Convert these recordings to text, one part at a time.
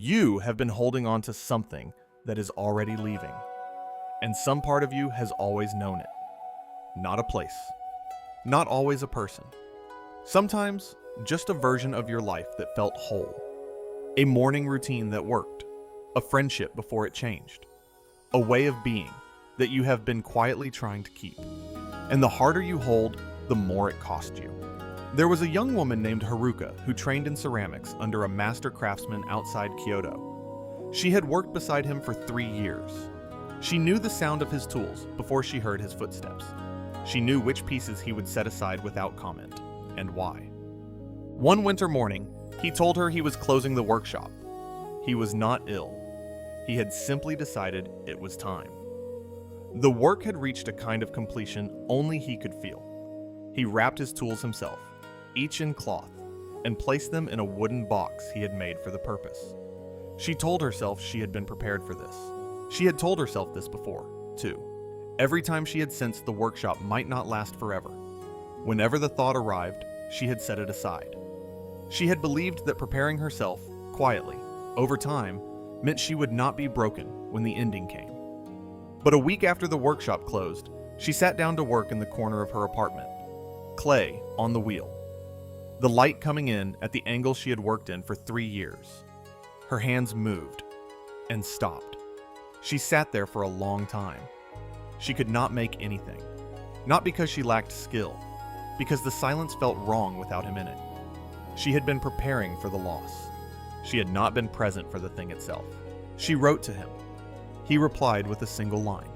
You have been holding on to something that is already leaving, and some part of you has always known it. Not a place, not always a person. Sometimes just a version of your life that felt whole. A morning routine that worked, a friendship before it changed, a way of being that you have been quietly trying to keep. And the harder you hold, the more it cost you. There was a young woman named Haruka who trained in ceramics under a master craftsman outside Kyoto. She had worked beside him for 3 years. She knew the sound of his tools before she heard his footsteps. She knew which pieces he would set aside without comment, and why. One winter morning, he told her he was closing the workshop. He was not ill. He had simply decided it was time. The work had reached a kind of completion only he could feel. He wrapped his tools himself, each in cloth, and placed them in a wooden box he had made for the purpose. She told herself she had been prepared for this. She had told herself this before, too. Every time she had sensed the workshop might not last forever. Whenever the thought arrived, she had set it aside. She had believed that preparing herself, quietly, over time, meant she would not be broken when the ending came. But a week after the workshop closed, she sat down to work in the corner of her apartment. Clay on the wheel. The light coming in at the angle she had worked in for 3 years. Her hands moved and stopped. She sat there for a long time. She could not make anything. Not because she lacked skill, because the silence felt wrong without him in it. She had been preparing for the loss. She had not been present for the thing itself. She wrote to him. He replied with a single line.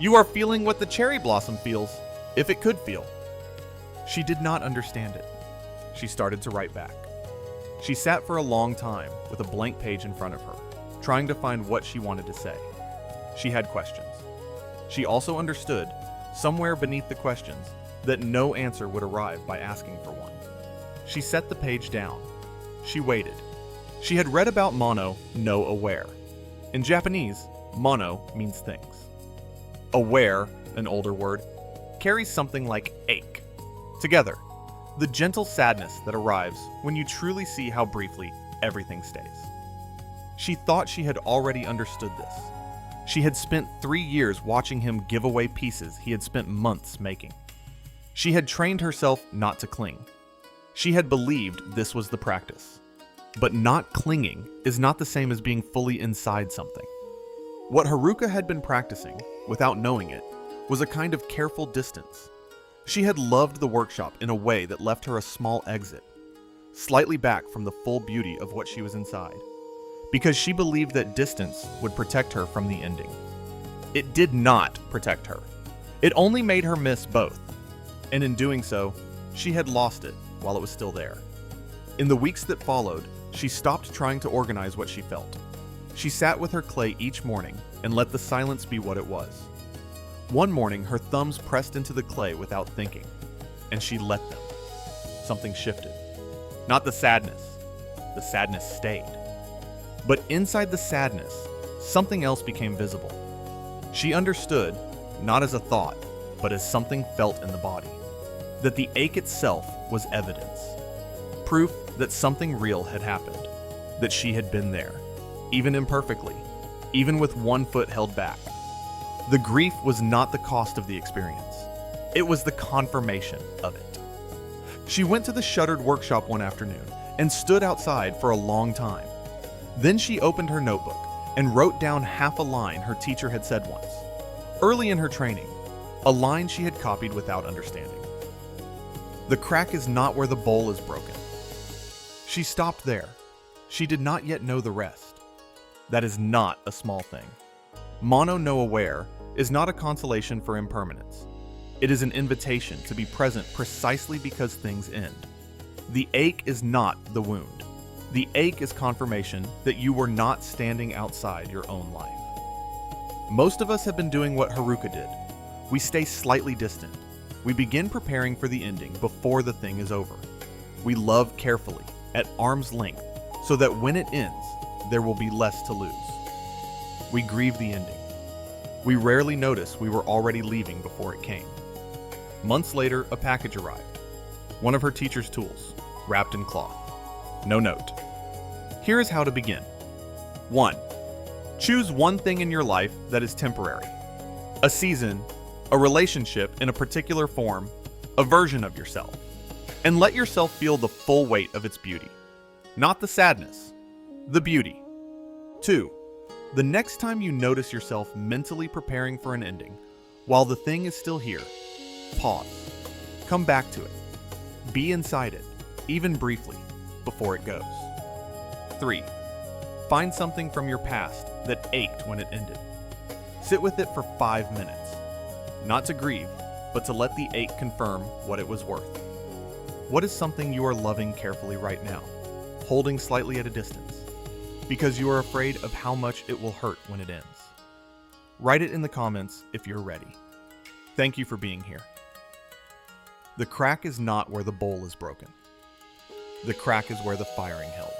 "You are feeling what the cherry blossom feels, if it could feel." She did not understand it. She started to write back. She sat for a long time with a blank page in front of her, trying to find what she wanted to say. She had questions. She also understood, somewhere beneath the questions, that no answer would arrive by asking for one. She set the page down. She waited. She had read about mono, no aware. In Japanese, mono means things. Aware, an older word, carries something like ache. Together, the gentle sadness that arrives when you truly see how briefly everything stays. She thought she had already understood this. She had spent 3 years watching him give away pieces he had spent months making. She had trained herself not to cling. She had believed this was the practice. But not clinging is not the same as being fully inside something. What Haruka had been practicing, without knowing it, was a kind of careful distance. She had loved the workshop in a way that left her a small exit, slightly back from the full beauty of what she was inside, because she believed that distance would protect her from the ending. It did not protect her. It only made her miss both, and in doing so, she had lost it while it was still there. In the weeks that followed, she stopped trying to organize what she felt. She sat with her clay each morning and let the silence be what it was. One morning, her thumbs pressed into the clay without thinking, and she let them. Something shifted. Not the sadness stayed. But inside the sadness, something else became visible. She understood, not as a thought, but as something felt in the body, that the ache itself was evidence. Proof that something real had happened, that she had been there, even imperfectly, even with one foot held back. The grief was not the cost of the experience. It was the confirmation of it. She went to the shuttered workshop one afternoon and stood outside for a long time. Then she opened her notebook and wrote down half a line her teacher had said once, early in her training, a line she had copied without understanding. "The crack is not where the bowl is broken." She stopped there. She did not yet know the rest. That is not a small thing. Mono no aware is not a consolation for impermanence. It is an invitation to be present precisely because things end. The ache is not the wound. The ache is confirmation that you were not standing outside your own life. Most of us have been doing what Haruka did. We stay slightly distant. We begin preparing for the ending before the thing is over. We love carefully, at arm's length, so that when it ends, there will be less to lose. We grieve the ending. We rarely notice we were already leaving before it came. Months later, a package arrived. One of her teacher's tools, wrapped in cloth. No note. Here is how to begin. 1. Choose one thing in your life that is temporary. A season, a relationship in a particular form, a version of yourself. And let yourself feel the full weight of its beauty. Not the sadness, the beauty. 2. The next time you notice yourself mentally preparing for an ending, while the thing is still here, pause. Come back to it. Be inside it, even briefly, before it goes. 3. Find something from your past that ached when it ended. Sit with it for 5 minutes. Not to grieve, but to let the ache confirm what it was worth. What is something you are loving carefully right now, holding slightly at a distance, because you are afraid of how much it will hurt when it ends? Write it in the comments if you're ready. Thank you for being here. The crack is not where the bowl is broken. The crack is where the firing held.